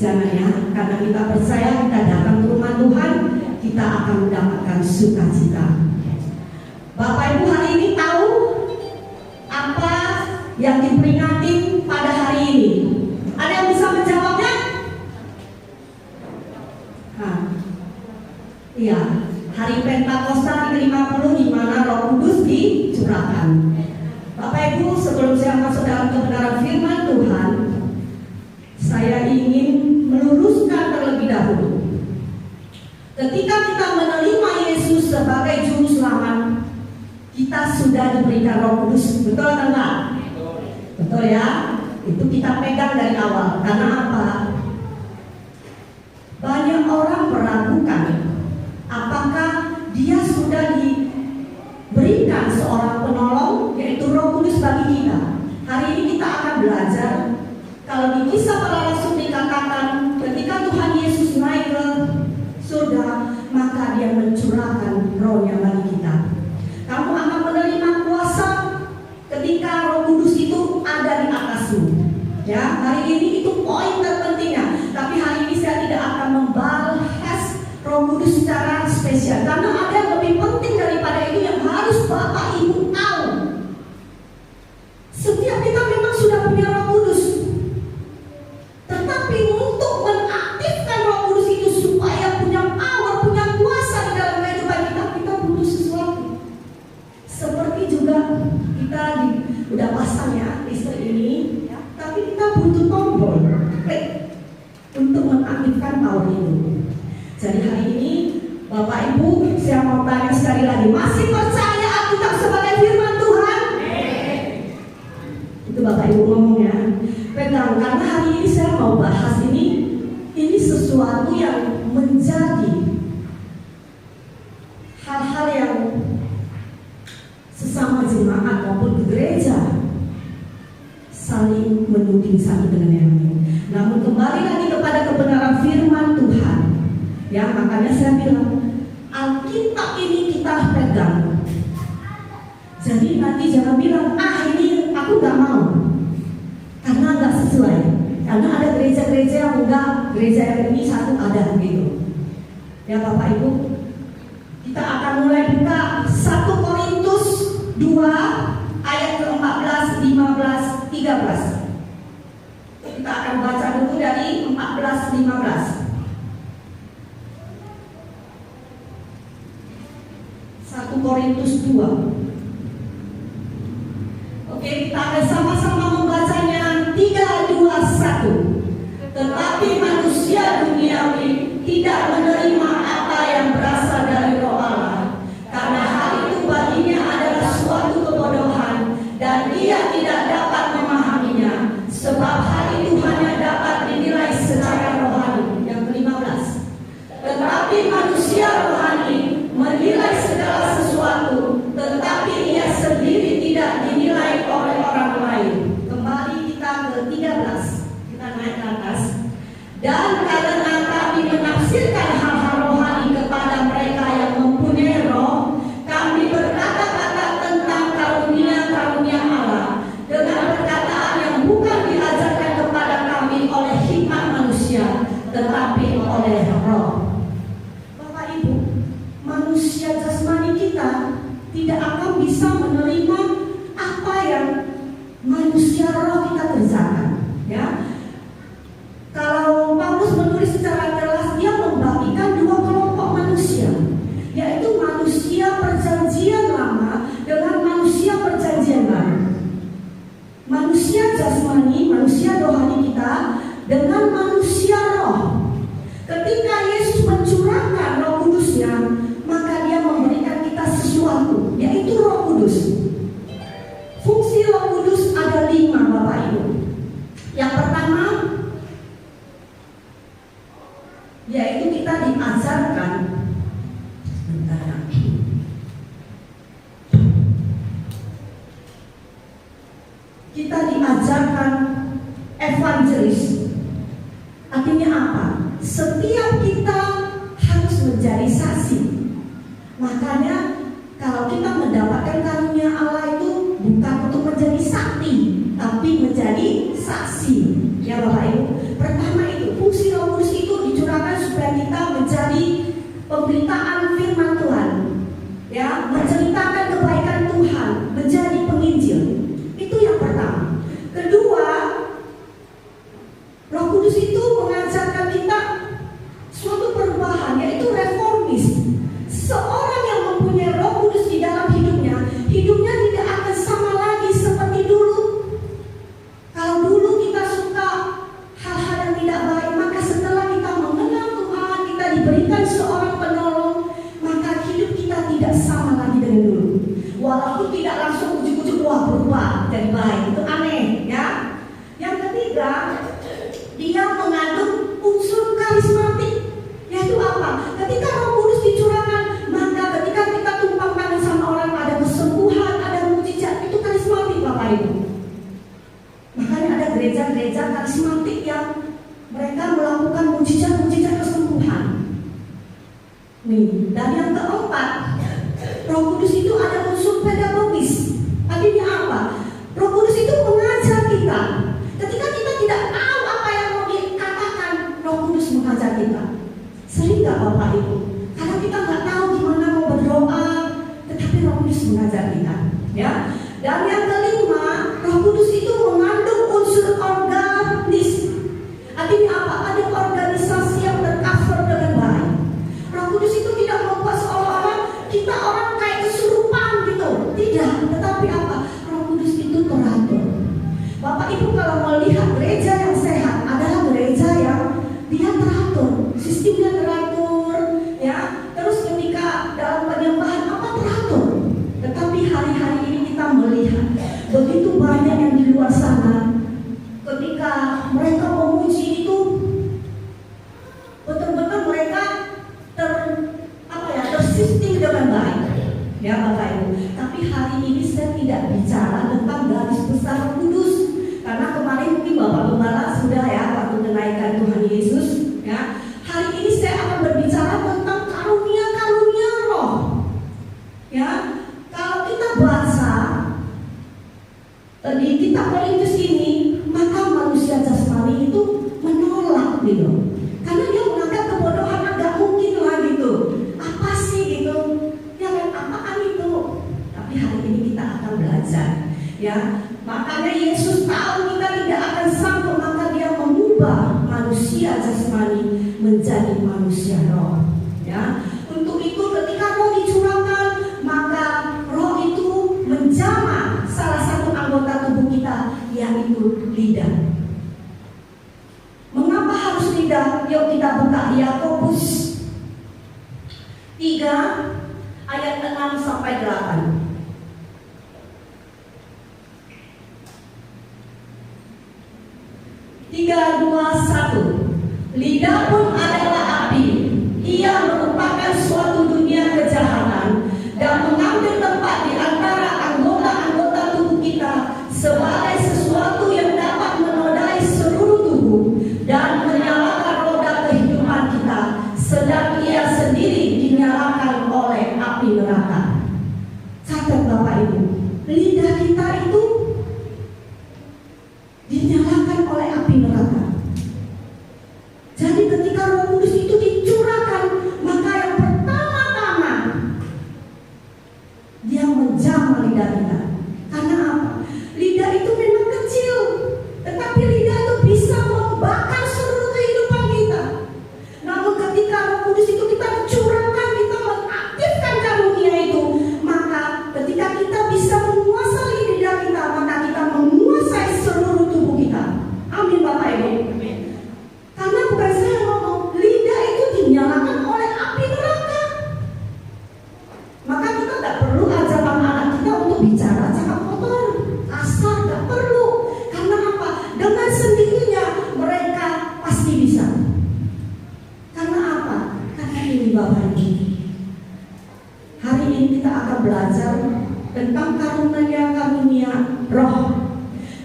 Jangan ya, karena kita percaya kita datang ke rumah Tuhan, kita akan mendapatkan sukacita. Bapak Ibu hari ini tahu apa yang diperingati pada hari ini? Ada yang bisa menjawabnya? Iya, hari Pentakosta ke-50 di mana Roh Kudus dicurahkan. Bapak Ibu, sebelum saya masuk dalam kebenaran firman Tuhan, saya ingin meluruskan terlebih dahulu. Ketika kita menerima Yesus sebagai juru selamat, kita sudah diberikan Roh Kudus, betul atau enggak? Betul ya? Itu kita pegang dari awal. Karena apa? Banyak orang meragukan apakah dia sudah diberikan seorang penolong, yaitu Roh Kudus bagi kita. Hari ini kita akan belajar. Kalau di Kisah Para Rasul dikatakan ketika Tuhan Yesus naik ke surga, maka dia mencurahkan rohnya bagi kita. Kamu akan menerima kuasa ketika Roh Kudus itu ada di atasmu. Ya, hari ini itu poin terpentingnya. Tapi hari ini saya tidak akan membahas Roh Kudus secara spesial, karena ada yang lebih penting daripada itu yang harus Bapak Ibu tahu. Setiap kita memang sudah punya Roh Kudus, tetapi untuk mengaktifkan Roh Kudus itu supaya punya power, punya kuasa di dalam kehidupan kita, kita butuh sesuatu. Seperti juga kita udah pasang ya listrik ini, ya, tapi kita butuh tombol klik untuk mengaktifkan power itu. Jadi hari ini Bapak Ibu, saya mau tanya sekali lagi, masih percaya Alkitab sebagai firman Tuhan? Itu Bapak Ibu ngomongnya pegang, karena hari ini saya mau bahas ini sesuatu yang menjadi hal-hal yang sesama jemaat maupun gereja saling menuding satu dengan yang lain. Namun kembali lagi kepada kebenaran firman Tuhan, ya, makanya saya bilang Alkitab ini kita pegang. Jadi nanti jangan bilang ini aku gak mau karena gak sesuai. Karena ada gereja-gereja yang enggak, gereja yang ini satu ada gitu. Ya Bapak Ibu, kita akan mulai buka 1 Korintus 2 ayat ke-14, 15, 13. Kita akan baca dulu dari 14, 15. 1 Korintus 2. Oke, kita akan sama-sama membacanya. 3, 2, 1. Tetapi manusia duniawi tidak menerima apa yang berasal dari Roh Allah, karena hal itu baginya adalah suatu kebodohan dan dia tidak dapat memahaminya, sebab hal itu hanya dapat dinilai secara rohani. Yang ke-15. Tetapi manusia rohani menilai segala sesuatu, tetapi ia sendiri tidak dinilai oleh orang lain. Kembali kita ke 13. Kita naik ke atas. Dan karena kami menafsirkan hal-hal rohani kepada mereka yang mempunyai roh, kami berkata-kata tentang karunia-karunia Allah dengan perkataan yang bukan diajarkan kepada kami oleh hikmat manusia, tetapi oleh roh. Bapak Ibu, manusia jasmani kita tidak akan bisa menerima apa yang manusia roh kita kerjakan, ya. Kalau Paulus menulis secara jelas, dia membagikan dua kelompok manusia, yaitu manusia perjanjian lama dengan manusia perjanjian baru. Manusia jasmani, manusia rohani kita dengan manusia roh. Ketika Yesus mencurahkan Roh Kudusnya, maka dia memberikan kita sesuatu, yaitu Roh Kudus. Fungsi Roh Kudus ada 5, Bapak Ibu. Yang pertama, yaitu kita diajarkan evangelis. Artinya apa? Setiap kita harus menjadi saksi. Makanya kalau kita mendapatkan karunia Allah itu bukan untuk menjadi sakti, tapi menjadi saksi. Ya Bapak Ibu, pertama itu fungsi Roh pemberitaan firman Tuhan, ya, menceritakan kebaikan Tuhan, menjadi penginjil. Itu yang pertama. Kedua, Roh Kudus itu mengajarkan kita suatu perubahan, yaitu reformis. Seorang yang mempunyai Roh Kudus di dalam hidupnya tidak akan sama lagi seperti dulu. Kalau dulu kita suka hal-hal yang tidak baik, maka setelah kita mengenal Tuhan, kita diberikan seorang penolong, maka hidup kita tidak sama lagi dengan dulu. Walaupun tidak langsung ujuk-ujuk wah berubah jadi baik, itu aneh, ya. Yang ketiga, dia mengandung unsur karismatik, yaitu apa? Ketika Roh Kudus dicurahkan, maka ketika kita tumpang tangan sama orang, ada kesembuhan, ada mujizat, itu karismatik, Bapak Ibu. Makanya ada gereja-gereja karismatik yang mereka melakukan mujizat-mujizat kesembuhan. Nih, dan yang keempat, Roh Kudus itu ada unsur pedagogis. Artinya apa? Roh Kudus itu mengajar kita. Ketika kita tidak tahu apa yang mau dikatakan, Roh Kudus mengajar kita. Sering nggak Bapak Ibu? Karena kita nggak tahu gimana mau berdoa, tetapi Roh Kudus mengajar kita. Ya. Dan yang kelima, Roh Kudus itu mengandung unsur organis. Artinya apa? Ada organisasi yang tercover dengan baik. Roh Kudus itu tidak membuat seolah-olah kita orang kayak kesurupan gitu. Tidak, tetapi apa? Roh Kudus itu teratur. Bapak Ibu kalau melihat gereja yang sehat adalah gereja yang dia teratur, sistemnya teratur, ya. Terus ketika dalam penyembahan apa teratur. Tetapi hari-hari ini kita melihat begitu banyak yang di luar sana, ketika mereka memuji itu betul-betul mereka tersistem dengan baik, ya Bapak Ibu. Tapi hari ini saya tidak bicara tentang garis besar Roh Kudus, karena kemarin mungkin Bapak Gembala sudah ya waktu kenaikan Tuhan Yesus, ya. Hari ini saya akan berbicara tentang karunia-karunia Roh, ya. Kalau kita baca di kitab Korintus ini, maka manusia jasmani itu menolak gitu, karena dia menganggap kebodohan agak mungkin lah gitu. Apa sih gitu? Ya kan, apaan itu? Tapi hari ini kita akan belajar, ya. Makanya Yesus tahu kita tidak akan sanggup, maka dia mengubah manusia jasmani menjadi manusia roh, ya. Untuk itu ketika roh dicurahkan, maka roh itu menjamah salah satu anggota tubuh kita, yaitu lidah. Mengapa harus lidah? Yuk kita buka Yakobus 3 ayat 6 sampai 8. 3, 2, 1. Lidah pun adalah api. Ia merupakan suatu dunia kejahatan dan mengambil tempat di antara anggota-anggota tubuh kita sebagai sesuatu yang dapat menodai seluruh tubuh dan menyalakan roda kehidupan kita, sedang ia sendiri dinyalakan oleh api neraka. Catat Bapak Ibu, lidah kita itu dinyalakan oleh api neraka. Jadi ketika Roh Kudus itu dicurahkan, maka yang pertama-tama dia menjamah lidah kita. Karena apa? Lidah itu memang kecil, tetapi lidah itu bisa membakar seluruh kehidupan kita. Namun ketika Roh Kudus itu kita curahkan, kita mengaktifkan karunia itu, maka ketika kita bisa menguasai lidah kita, maka kita menguasai seluruh tubuh kita. Amin Bapak Ibu. Karena bukan saya ngomong, lidah itu dinyalakan oleh api neraka. Maka kita tidak perlu ajar anak-anak kita untuk bicara cakap kotor, kasar, tidak perlu. Karena apa? Dengan sendirinya mereka pasti bisa. Karena apa? Karena ini Bapak Ibu, hari ini kita akan belajar tentang karunia roh.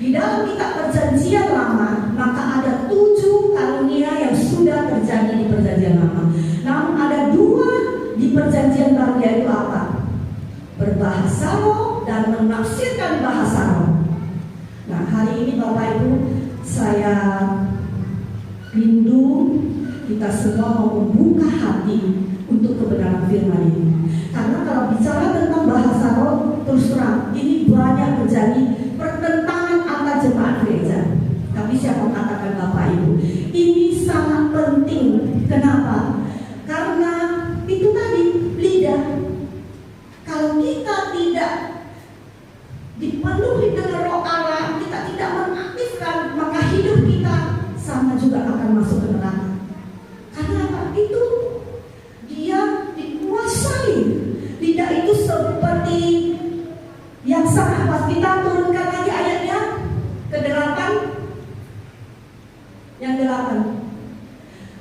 Di dalam kitab Perjanjian Lama, maka ada 7 karunia yang sudah terjadi di Perjanjian Lama. Namun ada 2 di Perjanjian Baru, yaitu apa? Berbahasa roh dan menafsirkan bahasa roh. Nah, hari ini Bapak Ibu, saya rindu kita semua mau membuka hati untuk kebenaran firman ini. Karena kalau bicara tentang bahasa roh, terus terang ini banyak terjadi pertentangan antar jemaat gereja. Tapi saya mau katakan Bapak Ibu, ini sangat penting. Kenapa? Karena itu tadi lidah. Kalau kita tidak dipenuhi dengan roh Allah, kita tidak mengaktifkan, maka hidup kita sama juga akan masuk ke neraka. Karena apa? Itu dia dikuasai. Lidah itu seperti yang sangat pas. Kita turunkan lagi ayatnya ke-8. Yang 8.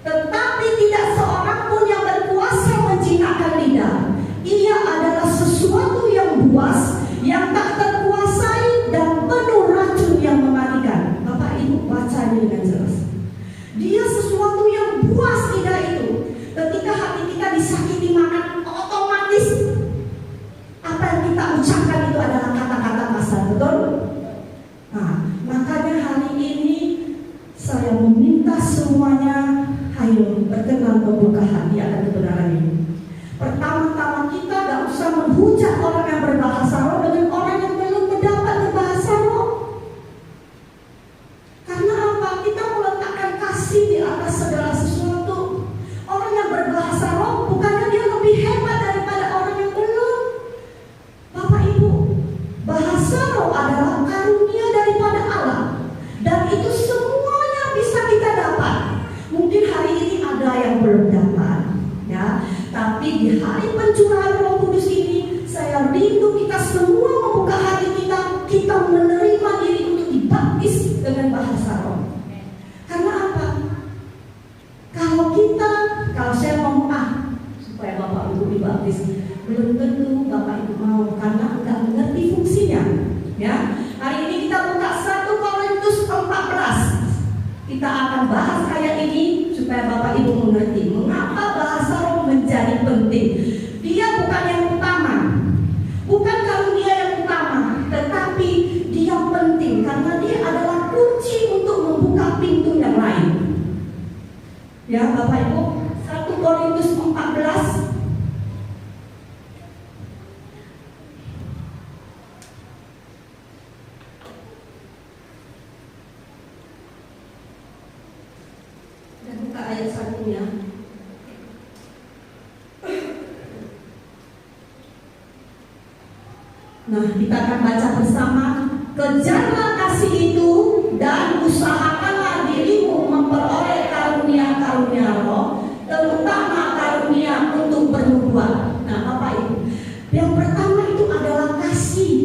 Tetapi tidak seorang pun yang berkuasa menjinakkan lidah. Ia adalah sesuatu yang buas, yang tak terkuasai dan penuh racun yang mematikan. Bapak Ibu baca ini dengan jelas. Dia sesuatu yang buas, lidah itu. Ketika hati kita disakiti, maka otomatis apa yang kita ucapkan itu adalah kata-kata kasar, betul? Nah, makanya hari ini saya meminta semuanya, ayo berkenan membuka hati akan kebenaran ini. Pertama-tama kita gak usah menghujat orang yang berbahasa roh dengan orang yang belum mendapat berbahasa roh. Karena apa? Kita meletakkan kasih di atas segala sesuatu. Orang yang berbahasa roh bukannya dia lebih hebat daripada orang yang belum. Bapak Ibu, bahasa roh adalah karunia daripada Allah. Dan itu semuanya bisa kita dapat. Mungkin hari ini ada yang belum dapat, ya. Tapi di hari pencurahan Roh Kudus ini, saya rindu kita semua membuka hati kita menerima diri untuk dibaptis dengan bahasa roh. Karena apa? Kalau saya mau supaya Bapak Ibu dibaptis, belum tentu Bapak Ibu mau karena enggak mengerti fungsinya. Ya, hari ini kita buka 1 Korintus 14. Kita akan bahas ayat ini supaya Bapak Ibu mengerti mengapa bahasa roh menjadi penting. Dia bukan yang utama, bukan karunia yang utama, tetapi dia penting karena dia adalah kunci untuk membuka pintu yang lain. Ya Bapak Ibu, 1 Korintus 14. Ayat 1-nya. Nah, kita akan baca bersama. Kejarlah kasih itu dan usahakanlah dirimu memperoleh karunia-karunia roh, terutama karunia untuk bernubuat. Nah, Bapak Ibu, yang pertama itu adalah kasih.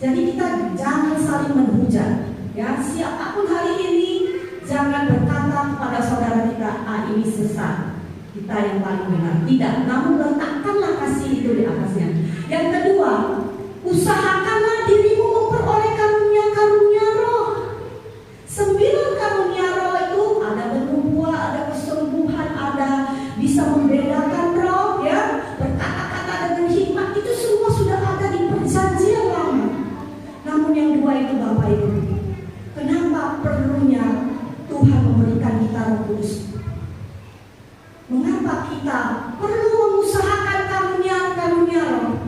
Jadi kita jangan saling menghujat. Ya, siapapun hari ini jangan berkata kepada saudara kita, ini sesat, kita yang paling benar. Tidak, namun letakkanlah kasih itu di atasnya. Yang kedua, usahakanlah dirimu memperoleh karunia-karunia roh. 9 karunia roh itu ada bernubuat, ada kesembuhan, ada bisa membedakan roh, ya, berkata-kata dengan hikmat. Itu semua sudah ada di perjanjian lama. Namun yang 2 itu Bapak Ibu, kenapa perlunya Tuhan memberikan kita Roh Kudus? Mengapa kita perlu mengusahakan karunia-karunia roh?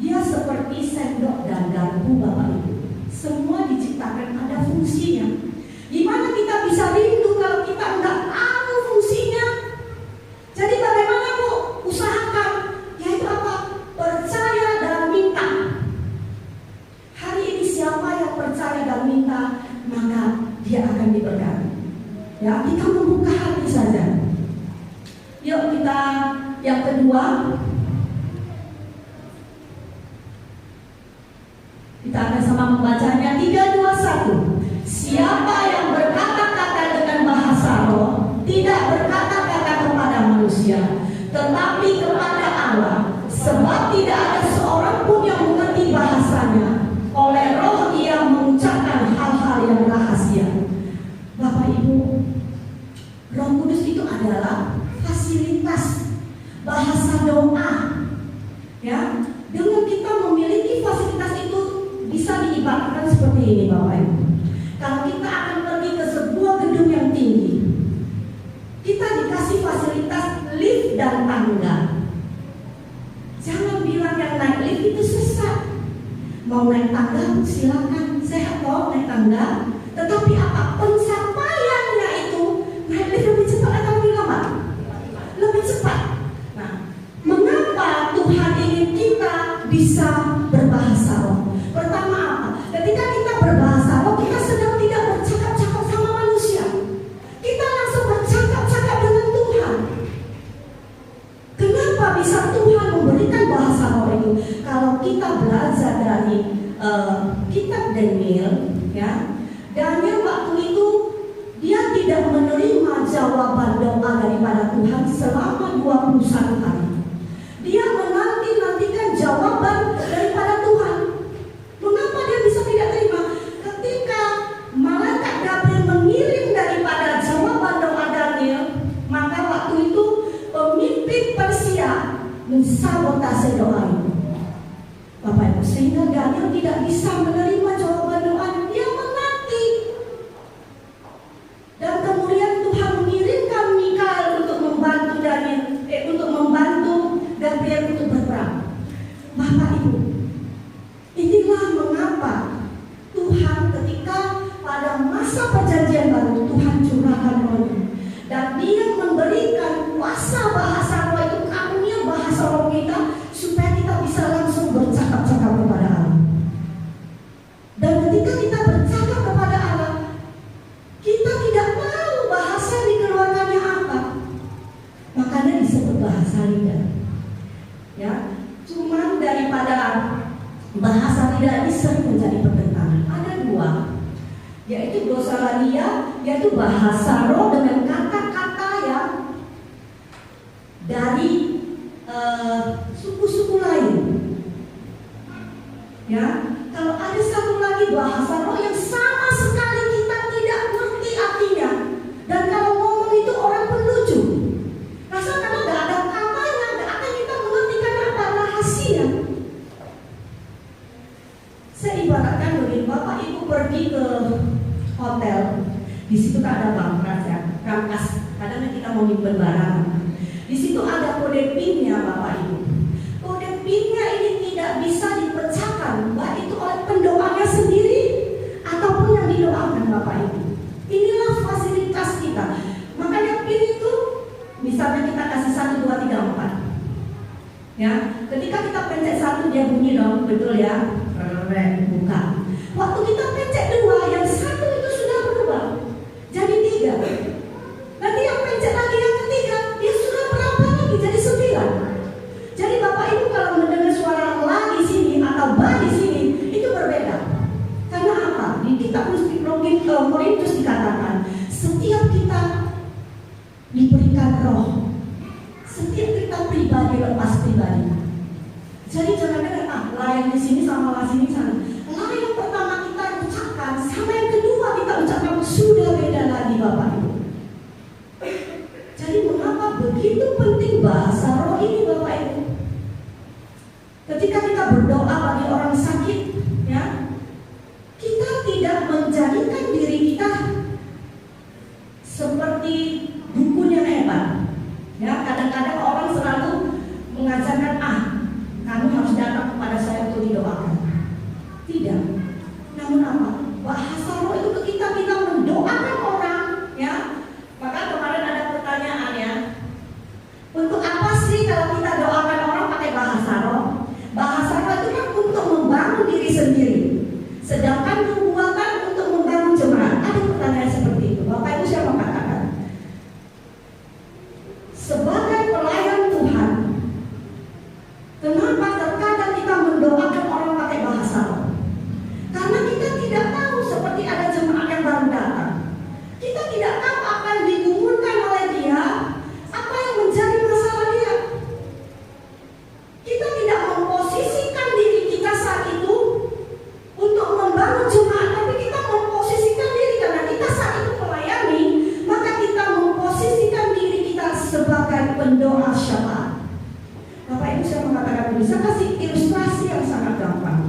Dia seperti sendok dan garpu Bapak Ibu. Semua diciptakan ada fungsinya. Gimana kita bisa rindu kalau kita enggak tahu fungsinya? Jadi bagaimana Bu? Usahakan. Yaitu apa? Percaya dan minta. Hari ini siapa yang percaya dan minta, maka dia akan diberkati. Ya, kita membuka hati saja. Yuk kita yang kedua. Kita akan sama membacanya. 3, 2, 1. Siapa yang berkata-kata dengan bahasa roh tidak berkata-kata kepada manusia, tetapi kepada Allah, sebab tidak ada seorang pun yang mengerti bahasanya. Oleh roh ia mengucapkan hal-hal yang rahasia. Bapak Ibu, Roh Kudus itu adalah fasilitas bahasa doa. naik tangga silakan, sehat kok naik tangga. Tetapi apa pencapaiannya itu naik lift lebih cepat atau lebih lambat? Lebih cepat. Nah, mengapa Tuhan ingin kita bisa berbahasa roh? Pertama apa? Ketika kita berbahasa roh, kita sedang tidak bercakap-cakap sama manusia. Kita langsung bercakap-cakap dengan Tuhan. Kenapa bisa Tuhan memberikan bahasa roh itu? Kalau kita belajar dari kitab Daniel, ya, Daniel waktu itu dia tidak menerima jawaban doa daripada Tuhan selama 21 hari. Dia menanti-nantikan jawaban daripada Tuhan. Mengapa dia bisa tidak terima? Ketika malaikat Gabriel mengirim daripada jawaban doa Daniel, maka waktu itu pemimpin Persia mensabotase doa itu. Bapak Ibu, sehingga Daniel tidak bisa menerima jawaban doa. Dia menanti. Dan kemudian Tuhan mengirimkan Mikael untuk membantu Daniel, untuk membantu Gabriel untuk berperang. Bapak Ibu, inilah mengapa Tuhan ketika pada masa perjanjian baru Tuhan curahkan roh-Nya, dan Dia memberikan kuasa bahasa roh itu, karunia bahasa roh kita, supaya kita bisa langsung bercakap-cakap kepada Allah. Dan ketika kita bercakap kepada Allah, kita tidak tahu bahasa yang dikeluarkannya apa. Makanya disebut bahasa lidah. Ya, cuman daripada bahasa lidah ini sering menjadi pertentangan. Ada dua, yaitu glosolalia, yaitu bahasa roh dengan kata-kata yang dari suku-suku lain. Ya, kalau ada satu lagi bahasa roh yang sama sekali kita tidak ngerti artinya, dan kalau ngomong itu orang pun lucu. Rasa karena nggak ada katanya, nggak akan kita mengerti karena apa, rahasia. Saya ibaratkan begini, Bapak Ibu pergi ke hotel, di situ tak ada bangkas ya, rangkas. Kadang kita mau nyimpen barang. Di situ ada kode PIN-nya Bapak Ibu. Kode PIN-nya ini tidak bisa dipecahkan, baik itu oleh pendoanya sendiri ataupun yang didoakan Bapak Ibu. Inilah fasilitas kita. Makanya PIN itu, misalnya kita kasih 1, 2, 3, 4. Ya, ketika kita pencet 1 dia bunyi dong, betul ya? Buka. Waktu kita pencet 2, yang 1 itu sudah berubah jadi 3. Nanti yang pencet lagi yang ketiga, dia sudah berubah lagi jadi 9. Jadi Bapak Ibu kalau mendengar suara la di sini atau ba di sini, itu berbeda. Karena apa? Di kitab Korintus dikatakan, setiap kita diberikan roh, setiap kita pribadi lepas pribadi. Jadi jangan dengar la yang di sini sama la sini sana. La yang pertama kita ucapkan sama yang kedua kita ucapkan sudah beda lagi Bapak Ibu. Jadi mengapa begitu penting bahasa roh ini Bapak Ibu? Ketika kita berdoa bagi orang sakit, ya, kita tidak menjadikan diri kita seperti dukun yang hebat. Ya, kadang-kadang orang selalu mengajarkan, kamu harus datang kepada saya untuk didoakan. Tidak. Namun apa? Bahasa roh itu ketika kita mendoakan orang, ya. Maka kemarin ada pertanyaan ya, untuk apa sih kalau kita doakan orang pakai bahasa roh? Bahasa roh itu kan untuk membangun diri sendiri, sedangkan nubuatan untuk membangun jemaat. Ada pertanyaan seperti itu. Bapak Ibu siapa katakan? Sebagai pelayan Tuhan, kenapa terkadang kita mendoakan orang pakai bahasa roh? Karena kita tidak tahu, seperti ada jemaat yang baru datang, kita tidak tahu apa yang digumulkan oleh dia, apa yang menjadi masalah dia. Kita tidak memposisikan diri kita saat itu untuk membangun jemaat, tapi kita memposisikan diri karena kita saat itu melayani, maka kita memposisikan diri kita sebagai pendoa syafaat. Bapak Ibu saya mengatakan bisa kasih ilustrasi yang sangat gampang.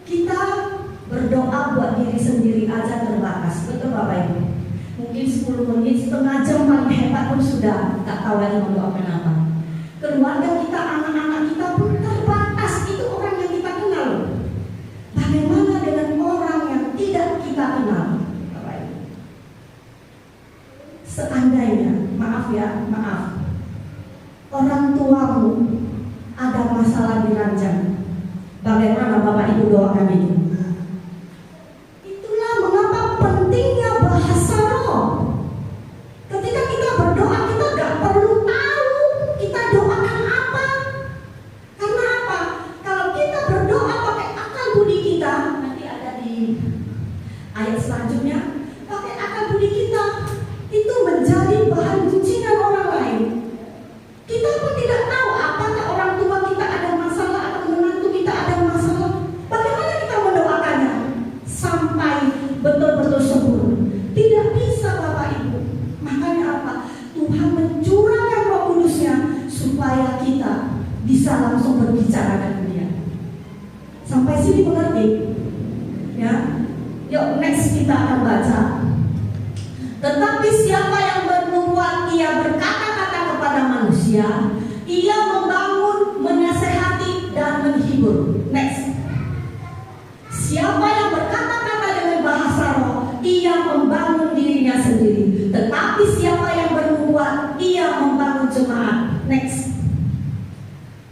Kita berdoa buat diri sendiri aja terbatas, betul Bapak Ibu? Mungkin 10 menit, setengah jam paling hebat pun sudah tak tahu lagi mendoakan apa. Keluarga kita, anak-anak kita pun terbatas, itu orang yang maaf. Orang tuamu ada masalah di ranjang. Bagaimana Bapak Ibu doakan itu? Itulah mengapa pentingnya bahasa roh. Ketika kita berdoa, kita gak perlu tahu kita doakan apa. Karena apa? Kalau kita berdoa pakai akal budi kita, nanti ada di ayat selanjutnya, pakai akal budi kita, itu menjadi bahan pujian orang lain. Kita pun tidak tahu apakah orang tua kita ada masalah atau menantu kita ada masalah. Bagaimana kita mendoakannya sampai betul-betul sembuh? Tidak bisa Bapak Ibu. Makanya apa? Tuhan mencurahkan Roh Kudusnya supaya kita bisa langsung berbicara dengan Dia. Sampai sini mengerti? Ya. Yuk next kita akan baca. Tetapi siapa yang bernubuat, ia berkata-kata kepada manusia, ia membangun, menasehati, dan menghibur. Next. Siapa yang berkata-kata dengan bahasa roh, ia membangun dirinya sendiri. Tetapi siapa yang bernubuat, ia membangun jemaat. Next.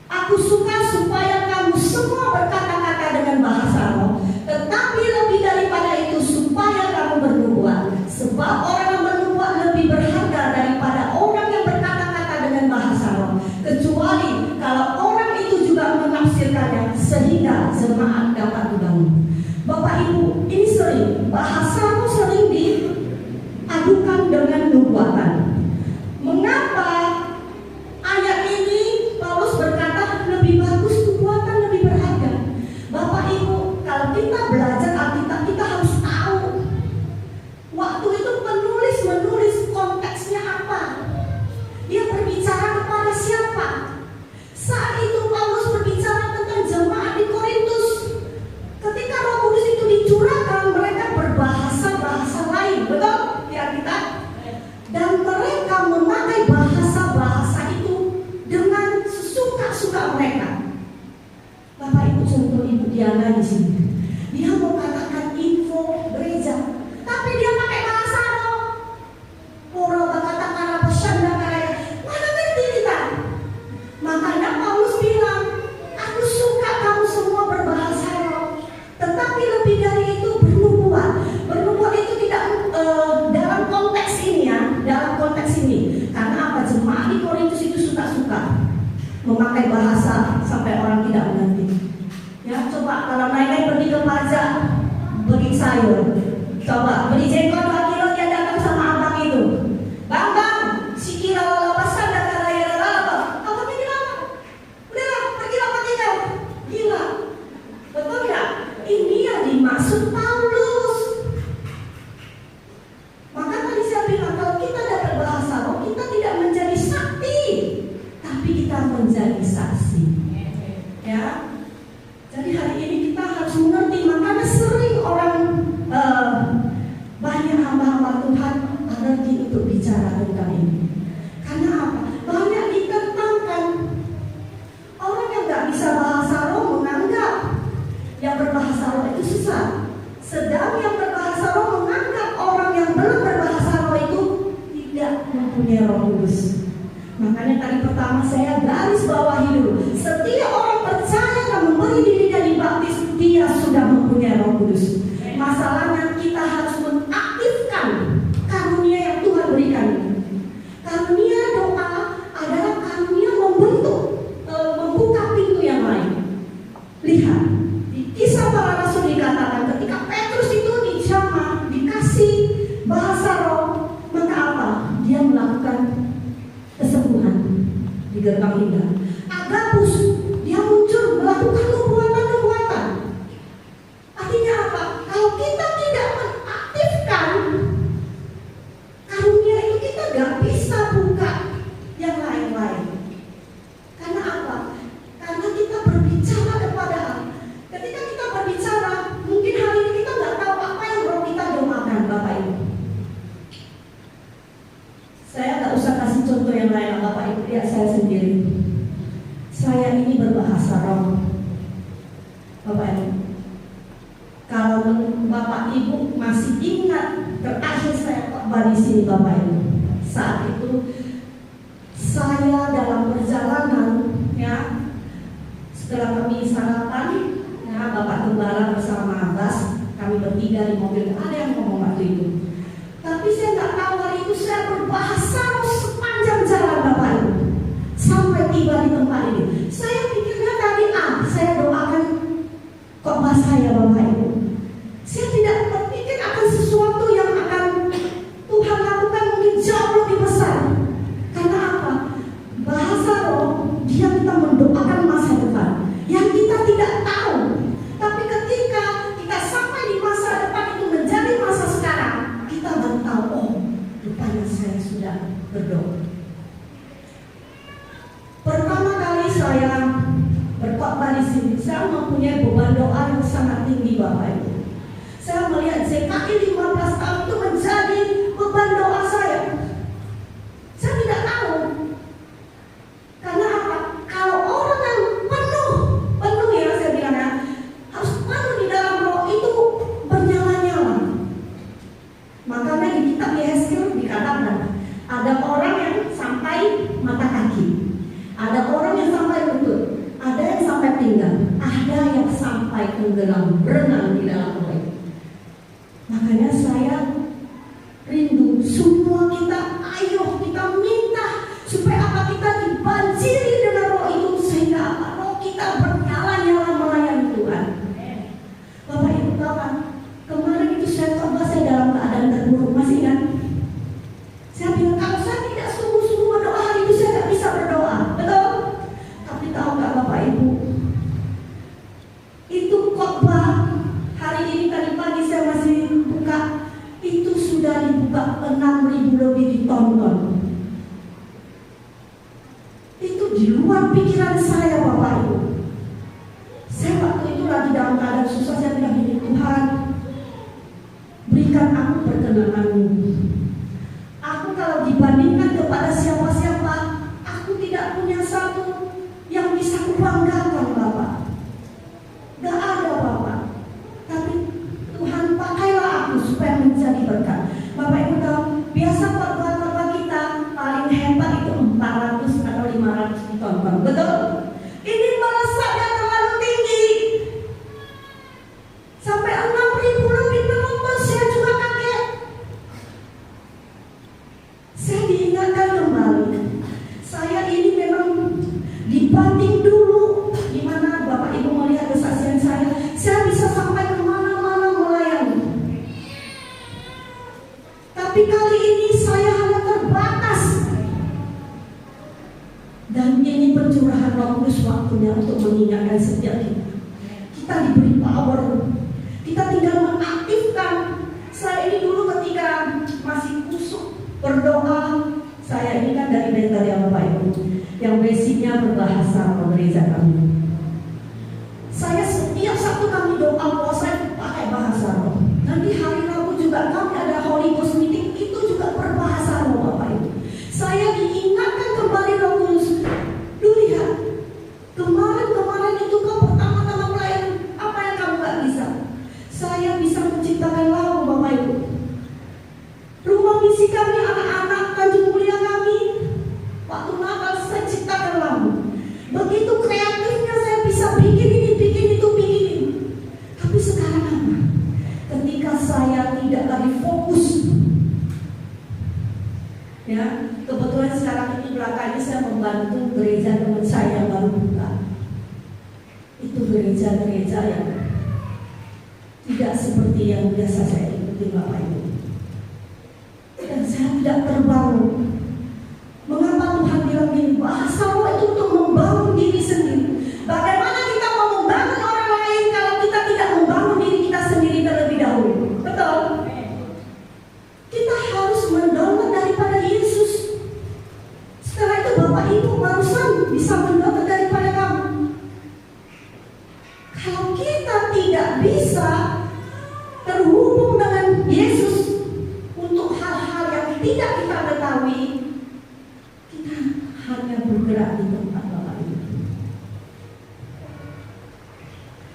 Aku suka supaya kamu semua berkata-kata dengan bahasa roh, tetapi lebih daripada itu supaya kamu bernubuat. Sebab orang yang bernubuat lebih berharga daripada orang yang berkata-kata dengan bahasa roh, kecuali kalau orang itu juga menafsirkannya sehingga jemaat dapat dibangun. Bapak Ibu, ini sering bahasa roh sering diadukan dengan nubuatan. Mengapa ayat ini Paulus berkata lebih bagus nubuatan, lebih berharga? Bapak Ibu, kalau kita belajar Alkitab, kita harus tahu waktu itu penulis menulis konteksnya apa. Dia berbicara kepada siapa? Saat itu Paulus berbicara tentang jemaat di Korintus. Ketika Roh Kudus itu dicurahkan, mereka berbahasa-bahasa lain, betul? Di Alkitab. Dan mereka memakai bahasa-bahasa itu dengan sesuka-suka mereka. Bapak Ibu, contoh Ibu Diana di sini. Dia mau katakan info gereja, tapi dia pakai bahasa roh. Orang katakan apa syanda kaya, mana ngerti kita? Makanya Paulus bilang, aku suka kamu semua berbahasa roh, tetapi lebih dari itu bernubuat. Bernubuat itu tidak dalam konteks ini ya, dalam konteks ini. Karena apa? Jemaat di Korintus itu suka-suka memakai bahasa sampai orang tidak mengerti. Ya, coba kalau naik pergi ke pajak beli sayur, coba beli jengkol 2 kilo, dia datang sama abang itu, bang, si kira lalapasan dan karaya lalapa, abangnya bilang, udahlah pergilah pakai kau, gila, betul nggak? Ini yang dimaksud Paulus. Maka tadi saya bilang kalau kita dapat bahasa roh, kita tidak menjadi sakti, tapi kita menjadi saksi. Ya. Jadi hari ini kita harus mengerti, makanya sering orang banyak hamba-hamba Tuhan mengerti untuk bicara tentang ini. Karena apa? Banyak ditentangkan. Orang yang nggak bisa bahasa roh menganggap yang berbahasa roh itu sesat. Sedang yang berbahasa roh menganggap orang yang belum berbahasa roh itu tidak mempunyai Roh Kudus. Makanya tadi pertama saya garis bawahi dulu, setiap orang percaya dan memberi diri dan dibaptis, dia sudah mempunyai Roh Kudus. Masalahnya kita harus mengaktifkan karunia yang Tuhan berikan. Karunia doa adalah karunia membuka pintu yang lain. Lihat di Kisah Para Rasul dikatakan ketika Petrus itu dijamah, dikasih bahasa roh, maka apa? Dia melakukan kesembuhan di gerbang indah. Agabus, dia muncul melakukan nubuatan-nubuatan. Artinya apa? Kalau kita tidak mengaktifkan karunia itu, kita gak bisa buka yang lain-lain. Karena apa? Karena kita berbicara kepada Allah. Ketika kita berbicara, mungkin hari ini kita gak tahu apa yang roh kita doakan, Bapak Ibu. Saya gak usah kasih contoh yang lain, Bapak Ibu, lihat saya sendiri. Saya ini berbahasa roh, Bapak Ibu. Kalau Bapak Ibu masih ingat terakhir saya khotbah di sini, Bapak Ibu, saat itu Setelah kami sarapan, nah Bapak Gembala bersama Abbas, kami bertiga di mobil, ada yang ngomong waktu itu. Tapi saya nggak tahu hari itu saya berbahasa sepanjang jalan Bapak Ibu sampai tiba di tempat ini. Saya pikirnya tadi saya doakan khotbah saya Bapak Ibu. Saya tidak berpikir akan sesuatu yang akan Tuhan lakukan mungkin jauh lebih besar. Karena apa? Bahasa roh, dia kita mendoakan masa depan yang kita tidak tahu. Tapi ketika kita sampai di masa depan itu menjadi masa sekarang, kita baru tahu, oh, rupanya saya sudah berdoa. Pertama kali saya berkhotbah di sini, saya mempunyai beban doa yang sangat tinggi Bapak Ibu. Saya melihat ZKI 15 tahun itu menjadi beban doa saya. Saya tidak tahu. Karena apa? Kalau orang yang penuh ya saya bilang ya, harus penuh di dalam roh itu bernyala-nyala. Makanya di kitab Yesaya dikatakan ada orang yang sampai mata kaki, ada orang yang sampai lutut, ada yang sampai pinggang, ada yang sampai tenggelam berenang di dalam roh. Makanya saya rindu semua kita, ayo kita minta supaya apa, kita dibanjiri dengan roh itu sehingga apa, roh kita bernyala-nyala melayani Tuhan. Bapak Ibu tahu kan, kemarin itu saya coba, saya dalam keadaan terburuk, masih ingat? Saya bilang kalau saya tidak sungguh-sungguh berdoa hari itu saya tidak bisa berdoa, betul? Tapi tahu nggak Bapak Ibu, itu khotbah hari ini tadi pagi saya masih buka, itu sudah dibuka 6.000 lebih ditonton. Itu di luar pikiran saya Bapak Ibu. Saya waktu itu lagi dalam keadaan susah, saya bilang gini, Tuhan, berikan aku perkenanan-Mu. Aku kalau dibandingkan kepada siapa-siapa, aku tidak punya satu yang bisa kubanggakan Bapak. Gak ada Bapak. Tapi Tuhan pakailah aku supaya menjadi berkat. Bapak Ibu tahu, biasa khotbah kita paling hebat itu 400 atau 500 ditonton, betul? Ini melesatnya terlalu tinggi, sampai 6.000 lebih penonton. Saya juga kaget. Saya diingatkan kembali, saya ini memang dibanding dulu, di mana Bapak Ibu melihat kesaksian saya bisa sampai kemana-mana melayani. Tapi kali ini saya hanya terbatas. Dan ini pencurahan Roh Kudus waktunya untuk mengingatkan setiap kita. Kita diberi power. Kita tinggal mengaktifkan. Saya ini dulu ketika masih kusuk berdoa, saya ini kan dari mental ya Bapak Ibu, yang basicnya berbahasa gereja kami. Saya setiap Sabtu kami doa puasa pakai bahasa roh. Nanti hari Rabu juga kami ada Holy Ghost meeting, itu juga berbahasa roh Bapak Ibu. Saya diingatkan kembali Roh Kudus. Duh lihat, kemarin itu kau pertama-tama melayani, apa yang kamu gak bisa? Saya bisa menciptakan lagu Bapak Ibu. Rumah misi kami, anak-anak Tanjung Mulia kami, waktu Natal saya ciptakan lagu. Begitu kreatifnya saya bisa bikin ini, bikin itu, bikin ini. Tapi sekarang apa? Ketika saya tidak lagi fokus, ya, kebetulan sekarang ini belakang ini saya membantu gereja teman saya yang baru buka. Itu gereja-gereja yang tidak seperti yang biasa saya ikuti Bapak Ibu. Dan saya tidak terbangun. Mengapa Tuhan bilang gini? Bahasa roh itu untuk membangun diri sendiri. Bagaimana kita mau membangun orang lain kalau kita tidak membangun diri kita sendiri terlebih dahulu? Betul? Kita harus mendownload daripada Yesus. Setelah itu Bapak Ibu barusan bisa mendownload daripada kamu. Kalau kita tidak bisa terhubung dengan Yesus untuk hal-hal yang tidak kita ketahui, kita hanya bergerak di tempat Bapak Ibu.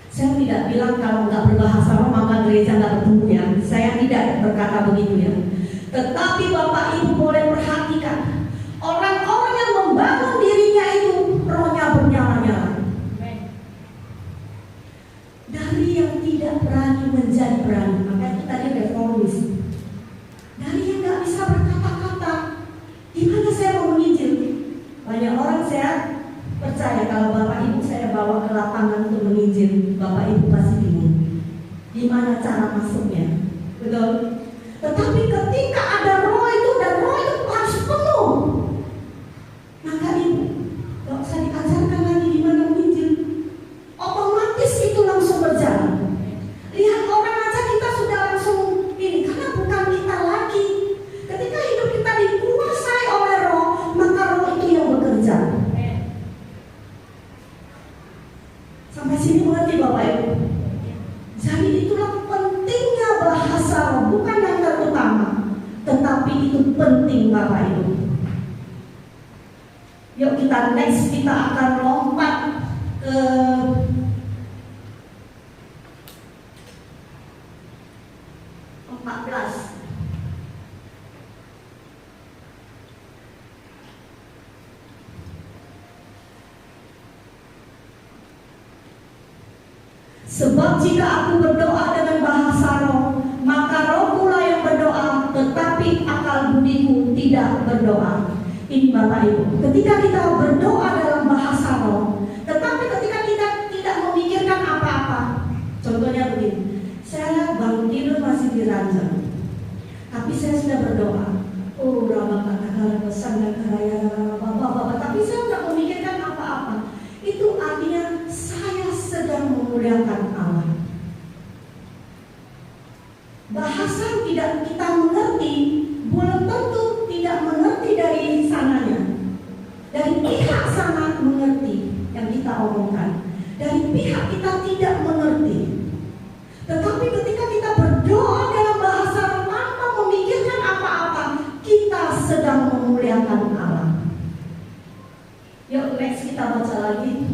Saya tidak bilang kalau nggak berbahasa roh maka gereja nggak bertumbuh ya. Saya tidak berkata begitu ya. Tetapi Bapak Ibu boleh perhatikan, orang-orang yang membangun dirinya itu rohnya bernyala-nyala. cara masuknya. Betul? Tetapi ketika ada roh itu dan roh itu harus penuh, maka ibu gak usah diajarkan lagi gimana menginjil, otomatis itu langsung berjalan. Lihat orang aja kita sudah langsung ini, karena bukan kita lagi. Ketika hidup kita dikuasai oleh roh, maka roh itu yang bekerja. Sampai sini mengerti Bapak Ibu? Jadi itulah pentingnya bahasa roh, bukan yang terutama, tetapi itu penting Bapak Ibu. Yuk kita next, kita akan lompat ke sebab jika aku berdoa dengan bahasa roh, maka roh pula yang berdoa, tetapi akal budiku tidak berdoa. Ini Bapak Ibu, ketika kita berdoa dalam bahasa roh, tetapi ketika kita tidak memikirkan apa-apa. Contohnya begini, saya bangun tidur masih di ranjang, tapi saya sudah berdoa. Oh, Rabakakakara pesan dan karaya Bapak, tapi saya tidak memikirkan apa-apa. Itu artinya saya sedang memuliakan Allah. Bahasa tidak kita mengerti, belum tentu tidak mengerti dari sananya. Dari pihak sana mengerti yang kita omongkan, dari pihak kita tidak mengerti. Tetapi ketika kita berdoa dalam bahasa tanpa memikirkan apa-apa, kita sedang memuliakan Allah. Yuk next kita baca lagi.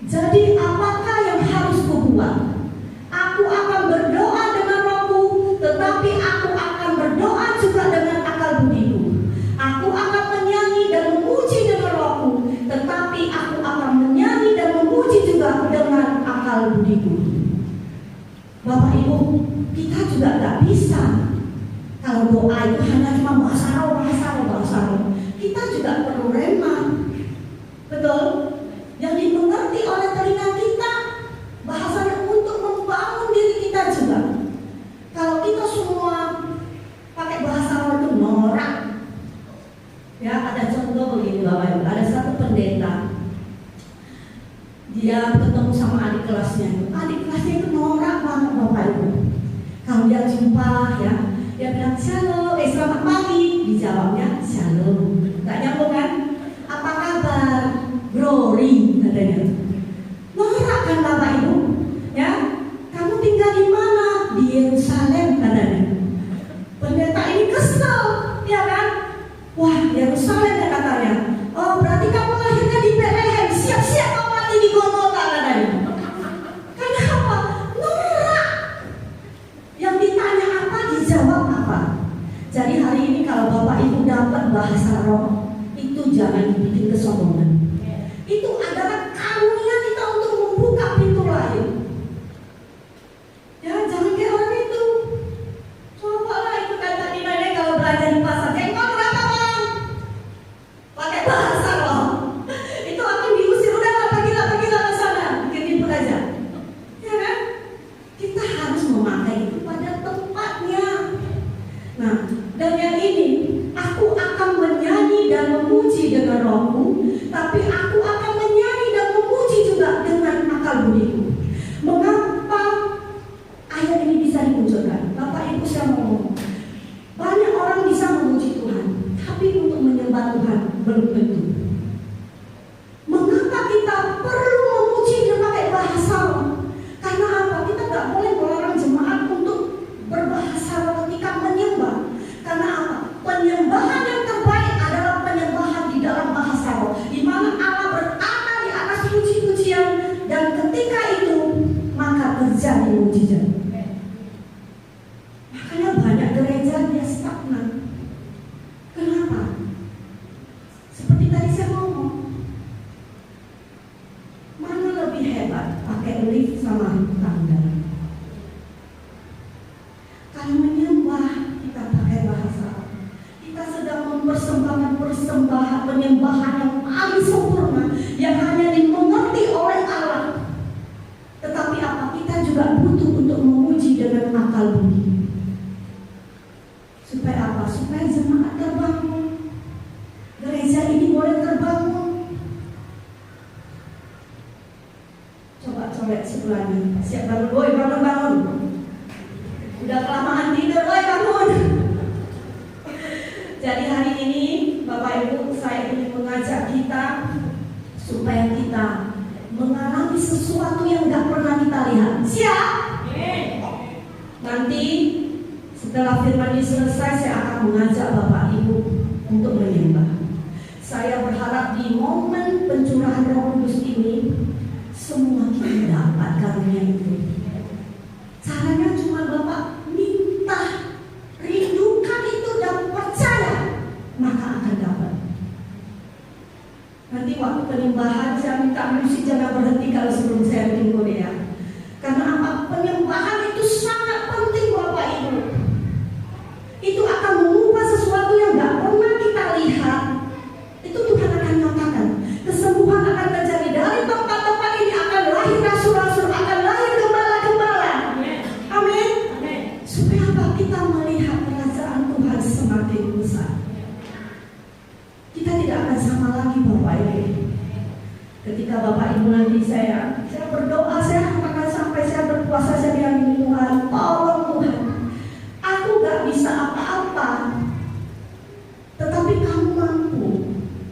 Jadi apakah yang harus kubuat? Aku akan berdoa dengan rohku, tetapi aku akan berdoa juga dengan akal budiku. Aku akan menyanyi dan memuji dengan rohku, tetapi aku akan menyanyi dan memuji juga dengan akal budiku. Bapak Ibu, kita juga gak bisa kalau doa itu hanya cuma bahasa roh. Kita juga perlu rema. Betul? Yang dimengerti oleh telinga kita, bahasanya untuk membangun diri kita juga. Kalau kita semua pakai bahasa roh itu norak. Ya, ada contoh begini Bapak Ibu, ada satu pendeta, dia ketemu sama adik kelasnya. Adik kelasnya itu norak banget Bapak Ibu. Kalau dia jumpa ya, dia bilang shalom, selamat pagi, dijawabnya shalom. Gak nyambung kan? Apa kabar? Glory katanya. Norak kan Bapak Ibu? Ya, kamu tinggal di mana? Di Yerusalem katanya. Pendeta ini kesel, ya kan? Wah, Yerusalem ya katanya. Oh, berarti kamu lahirnya di Bethlehem. Siap-siap kamu mati di Golgota katanya. Kenapa? Norak. Yang ditanya apa, dijawab apa. Jadi hari ini kalau Bapak Ibu dapat bahasa roh, itu jangan dibikin kesombongan. Itu adalah karunia kita untuk membuka pintu lain. Ya, jangan kayak orang itu. Cobalah itu kata Nina kalau belanja di pasar. Jengkol berapa bang? Pakai bahasa roh. Itu akan diusir. Udah pergilah ke sana. Bikin ribut aja. Ya kan? Kita harus memakai itu pada tempatnya. Nah, dan yang ini, aku akan menyanyi dan memuji dengan rohku, tapi aku akan menyanyi dan memuji juga dengan akal budiku. Mengapa ayat ini bisa dimunculkan? Bapak Ibu saya mau ngomong, banyak orang bisa memuji Tuhan, tapi untuk menyembah Tuhan belum tentu. Mengapa kita perlu memuji dan pakai bahasa roh? Karena apa? Kita gak boleh melarang jemaat untuk berbahasa roh ketika menyembah. Karena apa? Penyembahan yang terbaik adalah penyembahan di dalam bahasa roh, di mana Allah berada di atas puji-pujian, dan ketika itu maka terjadi mujizat. Makanya banyak gereja dia stagnan. Kenapa? Seperti tadi saya ngomong, mana lebih hebat, pakai lift sama tangga? Kalau menyembah kita pakai bahasa, kita sedang mempersembahkan persembahan penyembahan yang paling sempurna, yang hanya dimengerti oleh Allah. Tetapi juga butuh untuk menguji dengan akal budi. Supaya apa? Supaya jemaat terbangun, gereja ini boleh terbangun. Coba colek sebelahnya. Siap bangun, woi bangun. Udah kelamaan tidur, woi bangun. Jadi hari ini Bapak Ibu, saya ingin mengajak kita supaya kita mengalami sesuatu yang gak pernah kita lihat. Siap? Nanti setelah firman ini selesai, saya akan mengajak Bapak Ibu untuk menyembah. Saya berharap di momen pencurahan Roh Kudus ini semua kita dapat karunia itu. Caranya cuma Bapak minta, rindukan itu dan percaya, maka akan dapat. Nanti waktu penyembahan saya minta musik jangan berhenti kalau sebelum saya bikin Korea. Karena apa? Penyembahan itu sangat penting Bapak Ibu. Itu akan mengubah sesuatu yang gak pernah kita lihat. Itu Tuhan akan nyatakan. Kesembuhan akan terjadi dari tempat-tempat ini, akan lahir rasul-rasul, akan lahir gembala-gembala. Amin. Supaya apa? Kita melihat kerajaan Tuhan semakin besar. Kita tidak akan sama lagi Bapak Ibu. Ketika Bapak Ibu nanti saya berdoa, saya akan sampai saya berpuasa, saya bilang Tuhan, tolong Tuhan, aku gak bisa apa-apa, tetapi kamu mampu.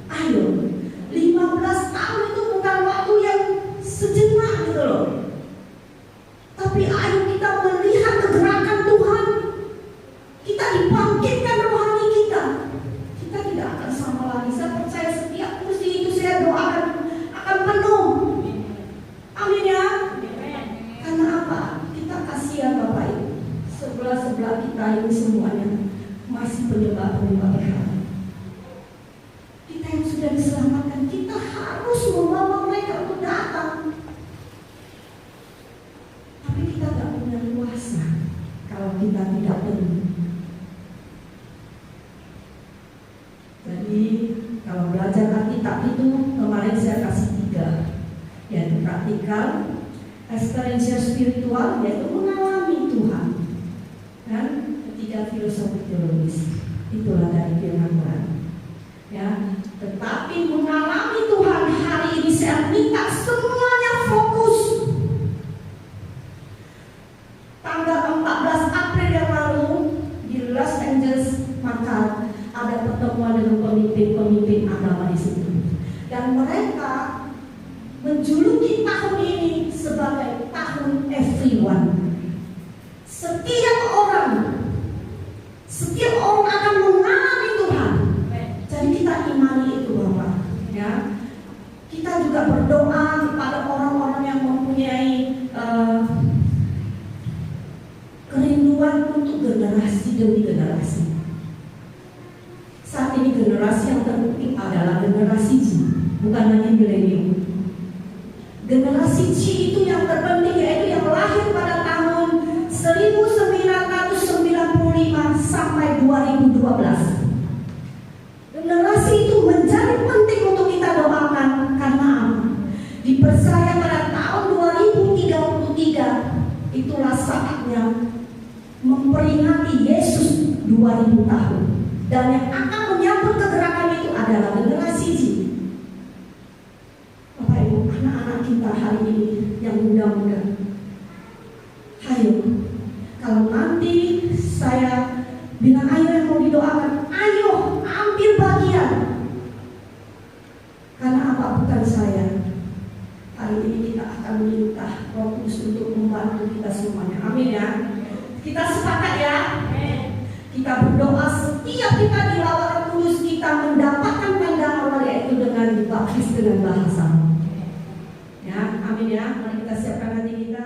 Ayo, 15 tahun itu bukan waktu yang sejenak gitu loh. Tapi ayo kita melihat kegerakan Tuhan. Kita dibangkitkan rohani kita. Kita tidak akan sama lagi. Saya percaya setiap kursi itu saya doakan akan penuh. Amin ya. Karena apa? Kita kasihan Bapak Ibu. Sebelah-sebelah kita ini semuanya masih penyembah-penyembah berhala. Kita yang sudah diselamatkan, kita harus membawa mereka untuk datang. Tapi kita tak punya kuasa kalau kita tidak penuh. Jadi kalau belajar Alkitab itu kemarin saya kasih 3, yaitu praktikal, experiential spiritual, yaitu mengalami Tuhan, dan ketiga filosofi teologis. Itulah dari firman Tuhan. Ya, tetapi mengalami Tuhan hari ini saya minta semuanya fokus. Tanggal 14 April yang lalu di Los Angeles, maka ada pertemuan dengan pemimpin-pemimpin agama di situ, dan mereka menjuluki tahun ini sebagai tahun everyone. Setiap orang akan mengalami Tuhan. Jadi kita imani itu Bapak. Ya, kita juga berdoa kepada orang-orang yang mempunyai kerinduan untuk generasi demi generasi. Saat ini generasi yang terpenting adalah generasi Z, bukan lagi milenium. Generasi Z itu yang terpenting, yaitu yang lahir pada tahun 1995 sampai 2012. Generasi itu menjadi penting untuk kita doakan karena dipercaya pada tahun 2033 itulah saatnya memperingati Yesus 2000 tahun. Dan yang akan menyambut kegerakan itu adalah generasi Z. Bapak Ibu, anak-anak kita hari ini yang muda-muda, ayo, kalau nanti saya bilang ayo yang mau didoakan, ayo ambil bagian. Karena apa? Bukan saya. Hari ini kita akan minta Roh Kudus untuk membantu kita semuanya. Amin ya. Kita sepakat ya. Kita berdoa setiap kita dilawat Roh Kudus, kita mendapatkan tanda awal, yaitu dengan dibaptis dengan bahasa. Ya, amin ya. Mari kita siapkan hati kita.